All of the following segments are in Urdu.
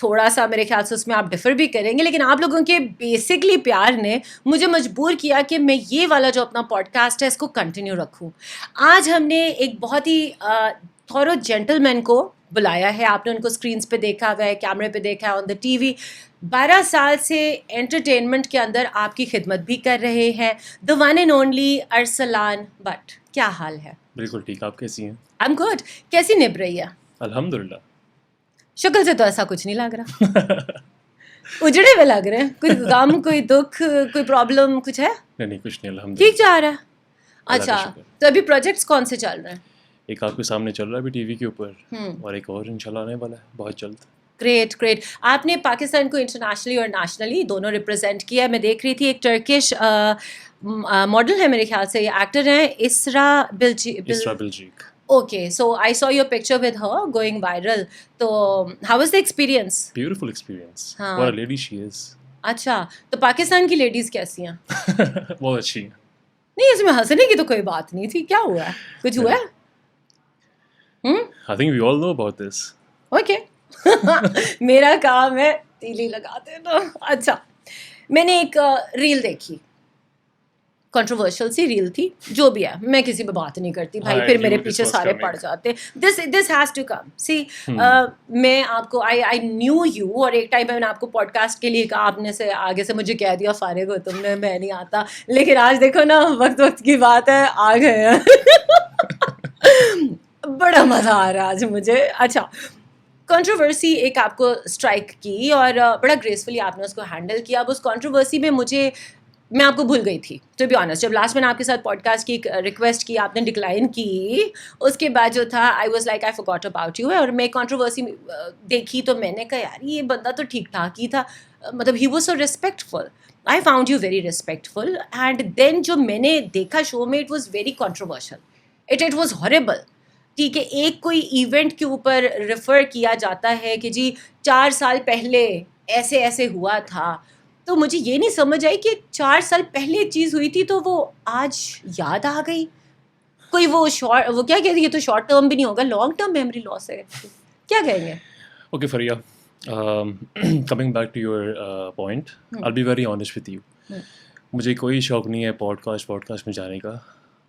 تھوڑا سا میرے خیال سے اس میں آپ ڈفر بھی کریں گے, لیکن آپ لوگوں کے بیسکلی پیار نے مجھے مجبور کیا کہ میں یہ والا جو اپنا پوڈ کاسٹ ہے اس کو کنٹینیو رکھوں. آج ہم نے ایک بہت ہی تھورو جینٹل مین کو بلایا ہے. آپ نے ان کو اسکرینس پہ دیکھا ہوا ہے, کیمرے پہ دیکھا ہے, آن دا ٹی وی. 12 سال سے انٹرٹینمنٹ کے اندر آپ کی خدمت بھی کر رہے ہیں. The one and only Arsalan Butt. کیا حال ہے؟ بالکل ٹھیک. آپ کیسی ہیں؟ I'm good. کیسی نبھ رہی ہے؟ الحمدللہ. شکل سے تو ایسا کچھ نہیں لگ رہا. اجڑے ہوئے لگ رہے ہیں. کوئی غم, کوئی دکھ, کوئی پرابلم کچھ ہے؟ نہیں کچھ نہیں, الحمدللہ ٹھیک جا رہا ہے. اچھا, تو ابھی پروجیکٹس کون سے چل رہے ہیں؟ ایک آپ کے سامنے چل رہا ہے ابھی ٹی وی کے اوپر, اور ایک اور انشاءاللہ آنے والا ہے بہت جلد. Great great. آپ نے پاکستان کو انٹرنیشنلی اور نیشنلی دونوں ریپرزینٹ کیا ہے. میں دیکھ رہی تھی ایک ٹرکش ماڈل ہے میرے خیال سے, یہ ایکٹر ہیں اسرا بلجیک. Okay, so I saw your picture with her going viral. So how was the experience? Beautiful experience. What a lady she is. اچھا, تو پاکستان کی لیڈیز کیسی ہیں؟ بہت اچھی ہیں. نہیں, اس میں ہنسنے کی تو کوئی بات نہیں تھی. کیا ہوا ہے؟ کچھ ہوا ہے؟ I think we all know about this. Okay. میرا کام ہے تیلی لگا دینا. اچھا, میں نے ایک ریل دیکھی, کنٹروورشل سی ریل تھی. جو بھی ہے, میں کسی پہ بات نہیں کرتی بھائی, پھر میرے پیچھے سارے پڑ جاتے. This has to come. سی, میں آپ کو آئی نیو یو, اور ایک ٹائم پہ میں نے آپ کو پوڈ کاسٹ کے لیے کہا, آپ نے سے آگے سے مجھے کہہ دیا فارغ ہو تم نے, میں نہیں آتا. لیکن آج دیکھو نا, وقت کی بات ہے, آ گئے ہیں. بڑا مزہ آ رہا ہے آج مجھے. اچھا, کنٹروورسی ایک آپ کو اسٹرائک کی اور بڑا گریسفلی آپ نے اس کو ہینڈل کیا. اب اس کنٹروورسی میں میں آپ کو بھول گئی تھی ٹو بی آنیسٹ. جب لاسٹ میں نے آپ کے ساتھ پوڈ کاسٹ کی ریکویسٹ کی, آپ نے ڈکلائن کی, اس کے بعد جو تھا I was like I forgot about you. اور میں کنٹروورسی دیکھی تو میں نے کہا یار یہ بندہ تو ٹھیک ٹھاک ہی تھا, مطلب he was so respectful. I found you very respectful. And then جو میں نے دیکھا شو میں, it was very controversial, it was horrible. ٹھیک ہے, ایک کوئی ایونٹ کے اوپر ریفر کیا جاتا ہے کہ جی 4 سال پہلے ایسے ایسے ہوا تھا, تو مجھے یہ نہیں سمجھ آئی کہ 4 سال پہلے ایک چیز ہوئی تھی تو وہ آج یاد آ گئی. کوئی وہ کیا کہتے ہیں, یہ تو شارٹ ٹرم بھی نہیں ہوگا, لانگ ٹرم میموری لاس ہے. کیا کہیں گے؟ Okay Fariha, coming back to your point, I be very honest with you. مجھے کوئی شوق نہیں ہے پوڈ کاسٹ میں جانے کا.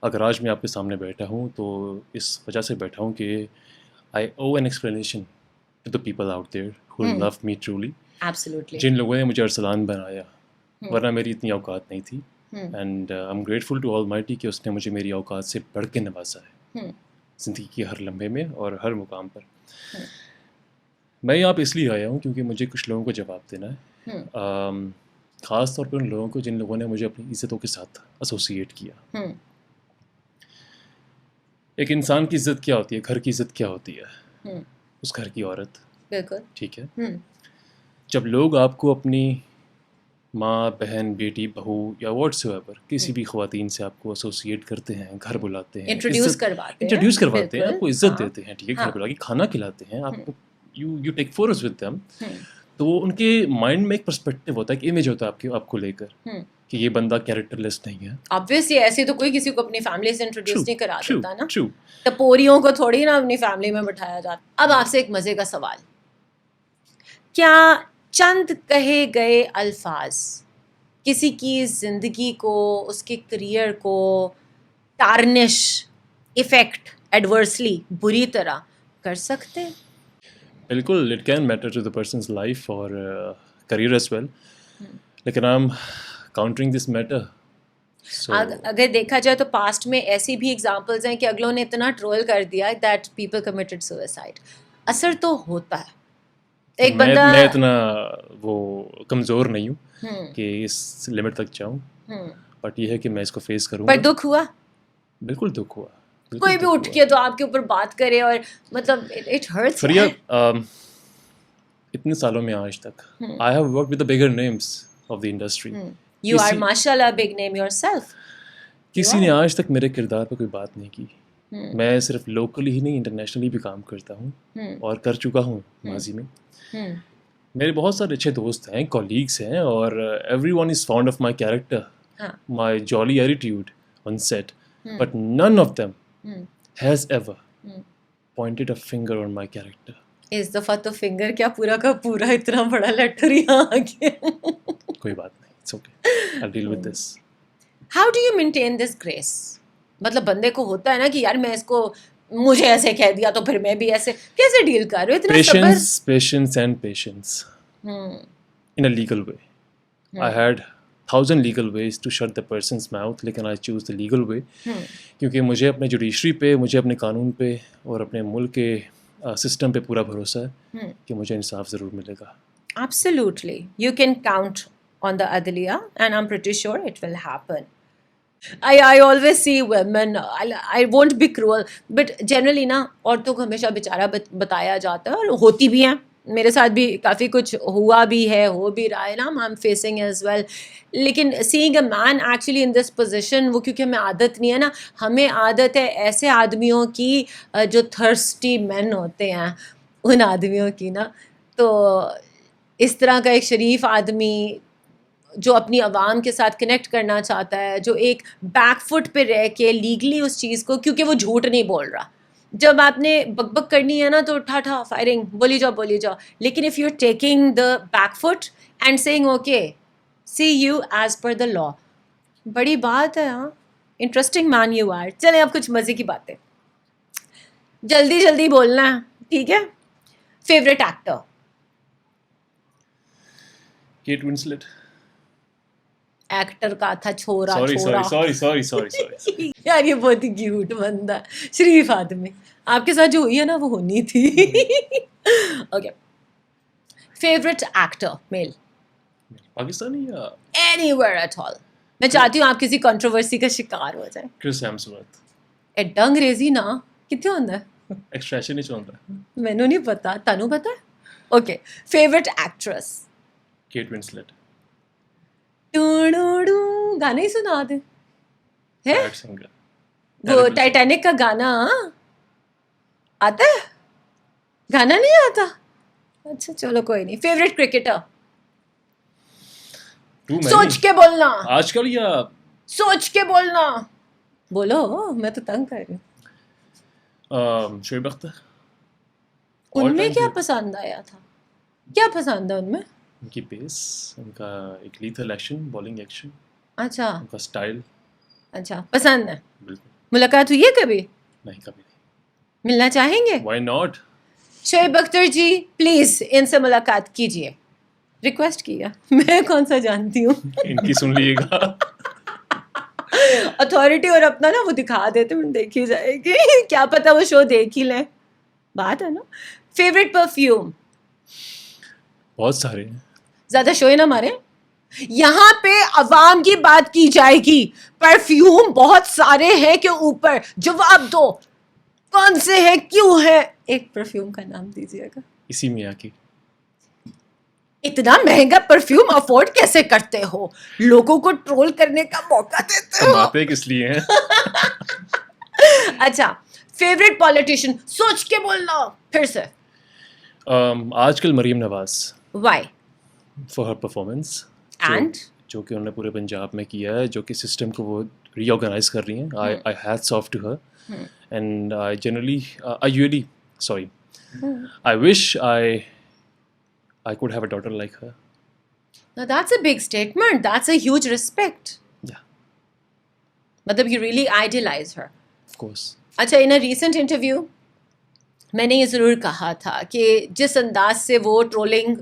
اگر آج میں آپ کے سامنے بیٹھا ہوں تو اس وجہ سے بیٹھا ہوں کہ I owe an explanation to the people out there who love me truly. جن لوگوں نے مجھے ارسلان بنایا, ورنہ میری اتنی اوقات نہیں تھی. And I'm grateful to Almighty کہ اس نے مجھے میری اوقات سے بڑھ کے نوازا ہے زندگی کے ہر لمحے میں اور ہر مقام پر. میں یہاں پہ اس لیے آیا ہوں کیونکہ مجھے کچھ لوگوں کو جواب دینا ہے, خاص طور پر ان لوگوں کو جن لوگوں نے مجھے اپنی عزتوں کے ساتھ ایسوسیٹ کیا. ایک انسان کی عزت کیا ہوتی ہے, گھر کی عزت کیا ہوتی ہے, اس گھر کی عورت. بالکل ٹھیک ہے. جب لوگ آپ کو اپنی ماں, بہن, بیٹی, بہو یا واٹس ایور کسی بھی خواتین سے آپ کو ایسوسیٹ کرتے ہیں, گھر بلاتے ہیں, انٹروڈیوس کرواتے ہیں, آپ کو عزت دیتے ہیں, ٹھیک ہے, گھر بلا کے کھانا کھلاتے ہیں, آپ کو you take photos with them, تو وہ ان کے مائنڈ میں ایک پرسپیکٹیو ہوتا ہے, ایک امیج ہوتا ہے آپ کو لے کر کہ یہ بندہ کیریکٹر لیس نہیں ہے. obviously ایسے تو کوئی کسی کو اپنی فیملی سے انٹروڈیوس نہیں کرا دیتا نا, ٹپوریوں کو تھوڑی نا اپنی فیملی میں بٹھایا جاتا. اب آپ سے ایک مزے کا سوال, کیا چند کہے گئے الفاظ کسی کی زندگی کو, اس کے کریئر کو ٹارنش, افیکٹ ایڈورسلی بری طرح کر سکتے؟ بالکل, it can matter to the person's life اور کریئر ایز ویل, لیکن I'm countering this matter. اگر دیکھا جائے تو پاسٹ میں ایسی بھی ایگزامپلز ہیں کہ اگلوں نے اتنا ٹرول کر دیا دیٹ پیپل کمیٹڈ سوئسائڈ. اثر تو ہوتا ہے. ایک بندہ, میں اتنا وہ کمزور نہیں ہوں کہ اس لمٹ تک جاؤں, بٹ یہ ہے کہ میں اس کو فیس کروں. پر دکھ ہوا؟ بالکل دکھ ہوا. کوئی بھی اٹھ کے تو آپ کے اوپر بات کرے اور مطلب اٹ ہرٹس. فریہ, اتنے سالوں میں آج تک I have worked with the bigger names of the industry. You are mashallah big name yourself. کسی نے آج تک میرے کردار پہ کوئی بات نہیں کی. میں صرف لوکلی ہی نہیں انٹرنیشنلی بھی کام کرتا ہوں اور کر چکا ہوں ماضی میں. میرے بہت سارے اچھے دوست ہیں, کولیگس ہیں, اور everyone is fond of my character, my jolly attitude on set, but none of them has ever pointed a finger on my character. اس دفعہ تو فنگر کیا پورا کا پورا اتنا بڑا لیٹر یہاں آ گیا. کوئی بات نہیں, it's okay, I deal with this. How do you maintain this grace? مطلب بندے کو ہوتا ہے نا کہ یار میں اس کو, مجھے ایسے کہہ دیا تو پھر میں بھی ایسے, کیسے ڈیل کر رہے ہو اتنا صبر؟ Patience and patience in a legal way. I had 1000 legal ways to shut the person's mouth, لیکن I choose the legal way کیونکہ مجھے اپنے جوڈیشری پہ, مجھے اپنے قانون پہ اور اپنے ملک کے سسٹم پہ پورا بھروسہ ہے کہ مجھے انصاف ضرور ملے گا. Absolutely. You can count on the Adliya and I'm pretty sure it will happen. I always see women, I won't be cruel, but generally نا عورتوں کو ہمیشہ بیچارہ بتایا جاتا ہے, اور ہوتی بھی ہیں. میرے ساتھ بھی کافی کچھ ہوا بھی ہے, ہو بھی رہا ہے نا, I'm facing as well. لیکن seeing a man actually in this position, وہ کیونکہ ہمیں عادت نہیں ہے نا, ہمیں عادت ہے ایسے آدمیوں کی جو thirsty men ہوتے ہیں, ان آدمیوں کی نا. تو اس طرح کا ایک شریف آدمی جو اپنی عوام کے ساتھ کنیکٹ کرنا چاہتا ہے, جو ایک بیک فٹ پہ رہ کے لیگلی اس چیز کو, کیونکہ وہ جھوٹ نہیں بول رہا, جب آپ نے بک بک کرنی ہے نا تو ٹھا فائرنگ, بولی جاؤ. لیکن if you are taking the back foot and saying okay see you as per the law, بڑی بات ہے. ہاں, انٹرسٹنگ مین یو آر. چلیں اب کچھ مزے کی باتیں, جلدی بولنا ہے, ٹھیک ہے؟ Favourite actor? Kate Winslet. Actor کا تھا, چھوڑا سوری یار یہ بہت ہی کیوٹ بندہ, شریف آدمی. آپ کے ساتھ جو ہوئی ہے نا وہ ہونی تھی. اوکے, فیوریٹ ایکٹر میل پاکستانی یا اینی ویئر ایٹ آل؟ میں چاہتی ہوں آپ کسی کنٹروورسی کا شکار ہو جائیں. کرس ہیمسورتھ. ایڈا انگریزی نا کتنے ہوتا ہے, ایکسپریشن ہی چلتا ہے, مینوں نہیں پتا, تانوں پتا ہے؟ Okay, favourite actress? Kate Winslet. گانا ہی سنا دے, وہ ٹائٹینک کا گانا آتا ہے, گانا نہیں آتا؟ اچھا چلو کوئی نہیں. Favourite cricketer? سوچ کے بولنا, آج کل یا سوچ کے بولنا, بولو, میں تو تنگ کر رہی ہوں. شعیب اختر. ان میں کیا پسند آیا تھا, کیا پسند ہے ان میں؟ ان کی پیس, ان کا ایک لیتھل ایکشن, بالنگ ایکشن, اچھا ان کا سٹائل. اچھا پسند ہے. بالکل. ملاقات ہوئی ہے کبھی؟ نہیں, کبھی نہیں. ملنا چاہیں گے؟ Why not. Shoaib Akhtar ji please ان سے ملاقات کیجیے, ریکویسٹ کیا, میں کون سا جانتی ہوں. ان کی سن لیے گا. اتھارٹی اور اپنا نا وہ دکھا دیتے ہیں, دیکھی جائے گی, کیا پتا وہ شو دیکھ ہی لیں, بات ہے نا. Favourite perfume? بہت سارے ہیں, زیادہ شوئے نہ مارے, یہاں پہ عوام کی بات کی جائے گی. پرفیوم بہت سارے ہیں کہ اوپر جواب دو, کون سے ہیں, کیوں ہے؟ ایک پرفیوم کا نام دیجیے گا. اسی میاں کی. اتنا مہنگا پرفیوم افورڈ کیسے کرتے ہو؟ لوگوں کو ٹرول کرنے کا موقع دیتے ہو. باتیں کس لیے ہیں. اچھا, فیوریٹ پالیٹیشین؟ سوچ کے بولنا پھر سے. آج کل Maryam Nawaz. Why? For her performance, and جو کہ انہوں نے پورے پنجاب میں کیا ہے, جو کہ سسٹم کو وہ ری آرگنائز کر رہی ہیں. I hats off to her, and I generally I wish I could have a daughter like her. Now that's a big statement. That's a huge respect. Yeah. Matlab you really idealize her. Of course. اچھا, in a recent interview میں نے یہ ضرور کہا تھا کہ جس انداز سے وہ ٹرولنگ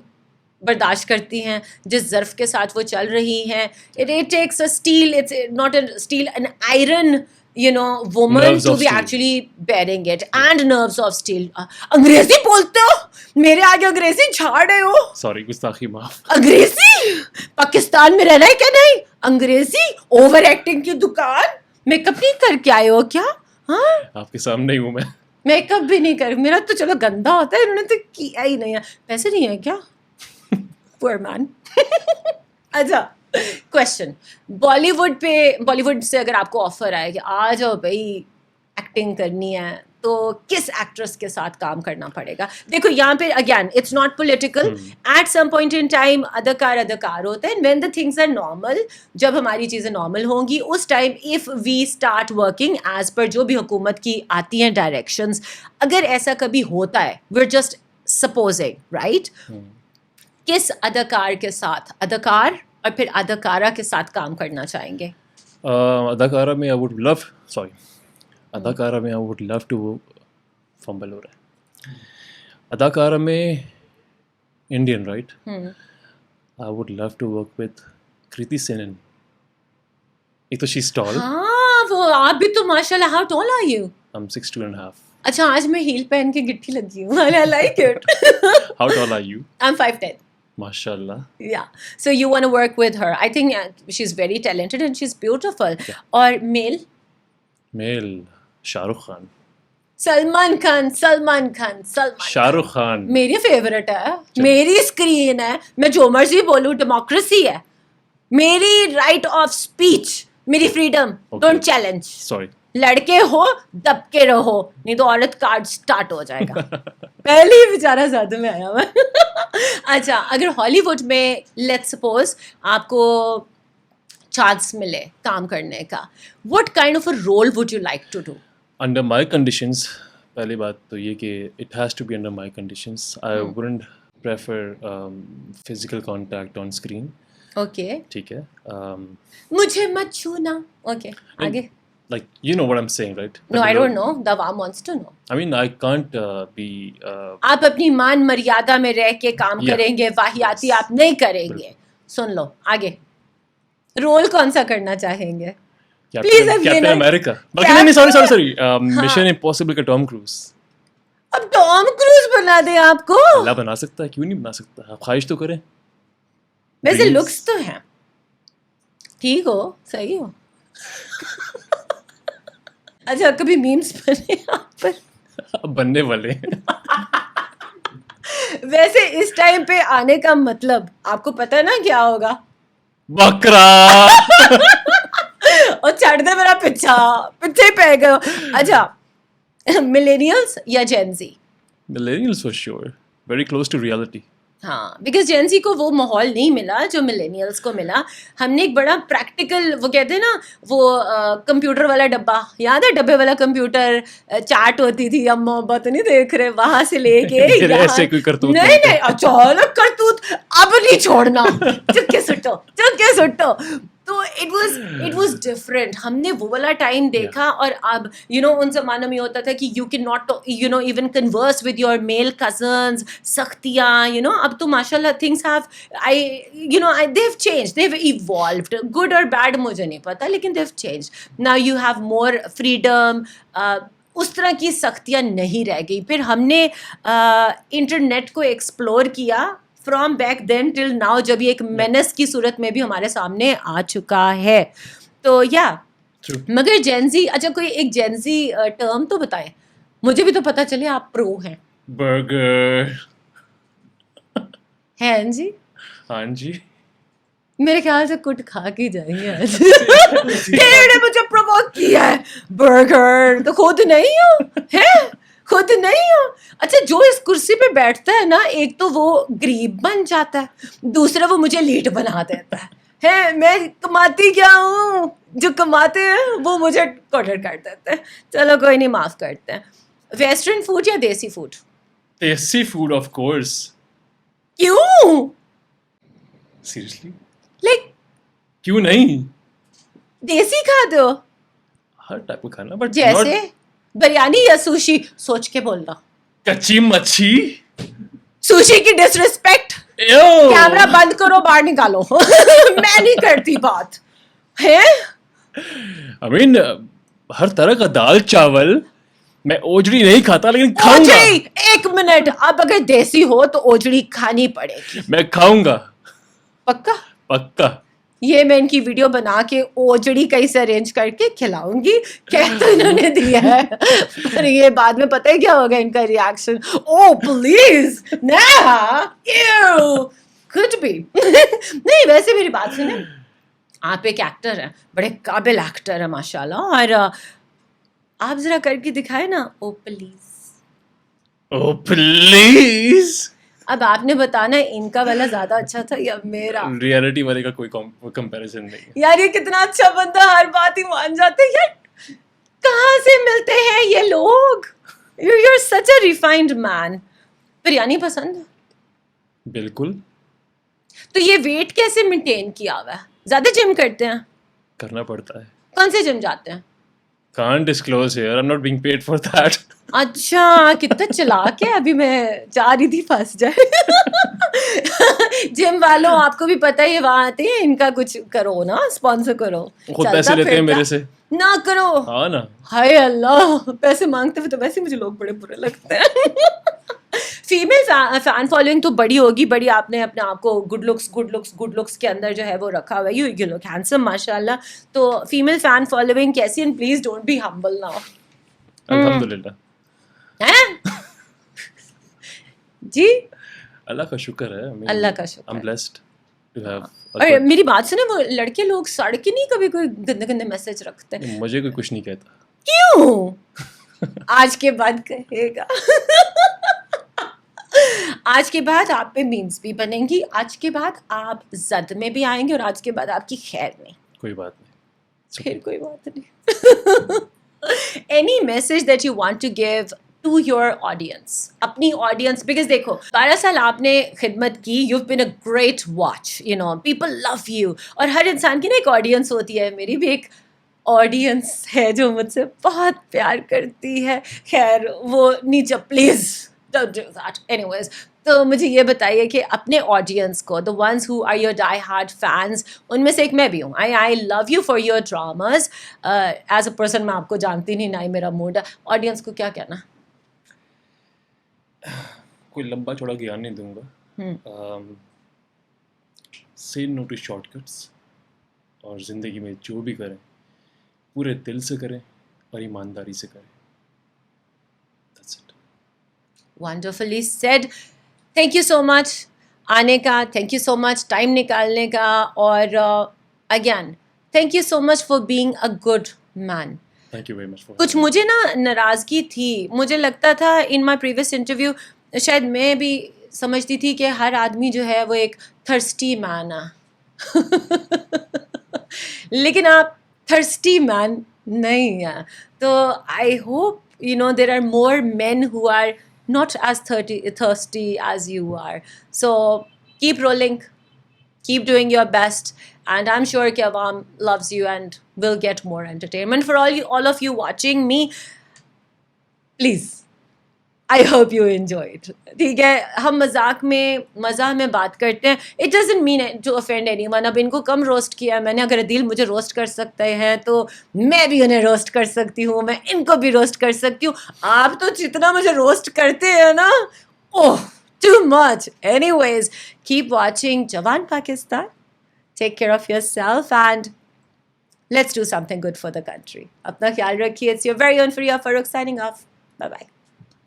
برداشت کرتی ہیں, جس ظرف کے ساتھ وہ چل رہی ہیں, it takes a steel, it's not a steel, an iron, you know, woman nerves to be steel. Actually bearing it, and nerves of steel. انگریزی بولتے ہو, میرے آگے انگریزی جھاڑ رہے ہو. سوری, گستاخی معاف. انگریزی پاکستان میں رہنا ہے کیا نہیں؟ انگریزی اوور ایکٹنگ کی دکان. میک اپ نہیں کر کے آئے ہو کیا؟ ہاں, آپ کے سامنے ہی ہوں میں. میک اپ بھی نہیں کر, میرا تو چلو گندا ہوتا ہے, انہوں نے تو کیا ہی نہیں ہے. پیسے نہیں ہیں کیا؟ پور مین. اچھا, کوشچن, بالی ووڈ سے اگر آپ کو آفر آئے کہ آ جاؤ بھائی ایکٹنگ کرنی ہے تو کس ایکٹریس کے ساتھ کام کرنا پڑے گا. دیکھو یہاں پہ again it's not political, at some point in time اداکار ہوتے ہیں, when the things are normal, جب ہماری چیزیں نارمل ہوں گی اس time if we start working as per جو بھی حکومت کی آتی ہیں ڈائریکشنز, اگر ایسا کبھی ہوتا ہے we are just supposing right, کس اداکار کے ساتھ, اداکار اور پھر اداکارہ کے ساتھ کام کرنا چاہیں گے؟ اداکارہ میں آئی ووڈ لو اداکارہ میں آئی ووڈ لو ٹو فمبل ہو رہا ہے. اداکارہ میں Indian right, I would love to work with Kriti Sanon. ایک تو شی از ٹال. ہاں وہ آپ بھی تو ماشاء اللہ. How tall are you? I'm 6'2.5". اچھا آج میں ہیل پہن کے گٹھی لگی ہوں. I like it. How tall are you? I'm 5'10". MashaAllah. Yeah. So you want to work with her. I think she's very talented and she's beautiful. Yeah. اور male? Male, Shah Rukh Khan. Salman Khan. Shah Rukh Khan میری فیوریٹ ہے, میری اسکرین ہے, میں جو مرضی بولوں, ڈیموکریسی ہے, میری رائٹ آف اسپیچ, میری فریڈم, ڈونٹ چیلنج. سوری, لڑکے ہو دب کے رہو, نہیں تو عورت کارڈ اسٹارٹ ہو جائے گا. پہلے ہی بیچارہ زیادہ میں آیا ہوا. اچھا اگر ہالی ووڈ میں لیٹ سپوز آپ کو چانس ملے کام کرنے کا, what kind of a role would you like to do? Under my conditions, پہلی بات تو یہ کہ it has to be under my conditions. I wouldn't prefer physical contact on screen. Okay ٹھیک ہے, مجھے مت چھونا. اوکے آگے. like you know what I'm saying, right? No, I don't know. The awam wants to know. I mean I can't be آپ اپنی مان مریادہ میں رہ کے کام کریں گے, واہیاتی آپ نہیں کریں گے. سن لو آگے, رول کون سا کرنا چاہیں گے؟ کیپٹن امریکہ. نہیں سوری مشن امپاسبل کا ٹام کروز. اب ٹام کروز بنا دیں آپ کو؟ اللہ بنا سکتا ہے, کیوں نہیں بنا سکتا, آپ خواہش تو کریں. ویسے لکس تو ہیں, ٹھیک ہو, صحیح ہو. اچھا کبھی میمز بنے آپ پر؟ بننے والے. ویسے اس ٹائم پہ آنے کا مطلب آپ کو پتہ نا کیا ہوگا؟ بکرا. اور چڑھ دے میرا پیچھے پہ گئے. اچھا ملینیلس یا جین زی؟ Millennials for sure, very close to reality. ہاں بیکاز جین زی کو وہ ماحول نہیں ملا جو ملینیلس کو ملا. ہم نے ایک بڑا پریکٹیکل, وہ کہتے ہیں نا وہ کمپیوٹر والا ڈبہ, یاد ہے ڈبے والا کمپیوٹر, چاٹ ہوتی تھی, ہم محبت نہیں دیکھ رہے, وہاں سے لے کے نہیں اچانک کرتوت اب نہیں چھوڑنا, چپکے سٹو. تو اٹ واز ڈفرینٹ. ہم نے وہ والا ٹائم دیکھا, اور اب ان زمانوں میں ہوتا تھا کہ you can not even converse with your male cousins, سختیاں, اب تو ماشاء اللہ things have they have change, they have evolved, good اور بیڈ مجھے نہیں پتا, لیکن they have change. Now you have more freedom, اس طرح کی سختیاں نہیں رہ گئی. پھر ہم نے انٹرنیٹ کو ایکسپلور کیا from back then till now, جب یہ ایک مینس کی صورت میں بھی ہمارے سامنے آ چکا ہے. تو یا مگر جینزی, اچھا کوئی ایک جینزی ٹرم تو بتائیں, مجھے بھی تو پتا چلے آپ پرو ہیں. برگر. ہیں جی؟ ہاں جی, میرے خیال سے کٹ کھا کے جائیں گے آج. نے مجھے پرووک کیا ہے. برگر تو خود نہیں ہو, خود نہیں ہو. اچھا جو اس کرسی پہ بیٹھتا ہے نا, ایک تو وہ غریب بن جاتا ہے, دوسرا وہ مجھے لیڈ بنا دیتا ہے. میں کماتی کیا ہوں, جو کماتے ہیں وہ مجھے کارڈر کر دیتے ہیں. چلو کوئی نہیں, معاف کرتے ہیں. ویسٹرن فوڈ یا دیسی فوڈ؟ دیسی فوڈ آف کورس. کیوں؟ سیریسلی لائک کیوں نہیں, دیسی کھا دو ہر ٹائپ کا کھانا, بٹ جیسے بریانی یا سوشی. سوچ کے بولنا. کچی مچھی. سوشی کی ڈس ریسپیکٹ. کیمرہ بند کرو, باہر نکالو. میں نہیں کرتی بات ہے. I mean, ہر طرح کا دال چاول. میں اوجڑی نہیں کھاتا لیکن کھاؤں گا. ایک منٹ, اب اگر دیسی ہو تو اوجڑی کھانی پڑے گی. میں کھاؤں گا پکا پکا. یہ میں ان کی ویڈیو بنا کے اوجڑی کہیں سے ارینج کر کے کھلاؤں گی. کہہ تو انہوں نے دیا ہے, پر یہ بعد میں پتہ ہے کیا ہوگا ان کا ریئیکشن. او پلیز نا, کچھ بھی نہیں. ویسے میری بات سنیں, آپ ایک ایکٹر ہیں, بڑے قابل ایکٹر ہیں ماشاء اللہ, اور آپ ذرا کر کے دکھائے نا. او پلیز. Oh please. اب آپ نے بتانا ان کا والا زیادہ اچھا تھا یا میرا. ریئلٹی والے کا کوئی کمپیریزن نہیں ہے. یار یہ کتنا اچھا بندہ, ہر بات ہی مان جاتے ہیں یار. کہاں سے ملتے ہیں یہ لوگ؟ You're such a refined man. Biryani پسند ہے؟ بالکل. تو یہ ویٹ کیسے مینٹین کیا ہوا ہے؟ زیادہ جم کرتے ہیں؟ کرنا پڑتا ہے. کون سے جم جاتے ہیں؟ Can't disclose here. I'm not being paid for that. اچھا, کتنا چلاک ہے. ابھی میں چاہ رہی تھی پھنس جائے. جم والوں آپ کو بھی پتہ ہے یہ وہاں آتے ہیں, ان کا کچھ کرو نا, اسپانسر کرو. خود پیسے لیتے ہیں میرے سے. نہ کرو. ہاں نا. ہائے اللہ, پیسے مانگتے ہوئے تو ویسے مجھے لوگ بڑے برے لگتے ہیں. فیمیل فین فالوئنگ تو بڑی ہوگی, بڑی. آپ نے اپنے آپ کو گڈ لکس کے اندر جو ہے وہ رکھا ہوا ہے. یو لک ہینڈسم ماشاء اللہ. تو فیمیل فین فالوئنگ کیسی, and please don't be humble now. الحمدللہ. جی اللہ کا شکر ہے. اللہ کا شکر. I'm blessed to have. اور میری بات سنیں, وہ لڑکے لوگ سڑ کے نہیں کبھی کوئی گندے گندے میسج رکھتے ہیں؟ مجھے کوئی کچھ نہیں کہتا. کیوں؟ آج کے بعد کہے گا. آج کے بعد آپ پہ مینس بھی بنیں گی, آج کے بعد آپ زد میں بھی آئیں گے, اور آج کے بعد آپ کی خیر نہیں. کوئی بات نہیں. پھر کوئی بات نہیں. Any message that you want to give to your audience, اپنی audience, because دیکھو 12 سال آپ نے خدمت کی, you've been a great watch, you know, people love you. اور ہر انسان کی نا ایک audience ہوتی ہے. میری بھی ایک audience ہے جو مجھ سے بہت پیار کرتی ہے. خیر وہ نیچا please don't do that. Anyways, تو مجھے یہ بتائیے کہ اپنے آڈینس کو, the ones who are your die hard fans, ان میں سے ایک میں بھی ہوں. I love you for your dramas. As a person میں آپ کو جانتی نہیں, نہ ہی میرا موڈ ہے. آڈینس کو کیا کہنا؟ کوئی لمبا چوڑا گیان نہیں دوں گا. say no to shortcuts, اور زندگی میں جو بھی کریں پورے دل سے کریں اور ایمانداری سے کریں. That's it. Wonderfully said. Thank you so much آنے کا, thank you so much time نکالنے کا, اور again thank you so much for being a good man. Thank you very much for کچھ مجھے نا ناراضگی تھی, مجھے لگتا تھا in my previous interview, شاید میں بھی سمجھتی تھی کہ ہر آدمی جو ہے وہ ایک تھرسٹی مین ہے. لیکن آپ تھرسٹی مین نہیں ہیں. تو I hope you know there are more men who are not as thirsty as you are. So keep rolling, keep doing your best, and I'm sure کہ عوام loves you and will get more entertainment. For all of you watching me, please, I hope you enjoy it. ٹھیک ہے, ہم مزاح میں بات کرتے ہیں. It doesn't mean to offend anyone. اب ان کو کم روسٹ کیا میں نے, اگر عدیل مجھے روسٹ کر سکتے ہیں تو میں بھی انہیں روسٹ کر سکتی ہوں, میں ان کو بھی روسٹ کر سکتی ہوں. آپ تو جتنا مجھے روسٹ کرتے ہیں نا, اوہ too much. Anyways, keep watching Jawan Pakistan. Take care of yourself and let's do something good for the country. اپنا خیال رکھیے. It's your very own Fariha Farooq signing off. Bye bye.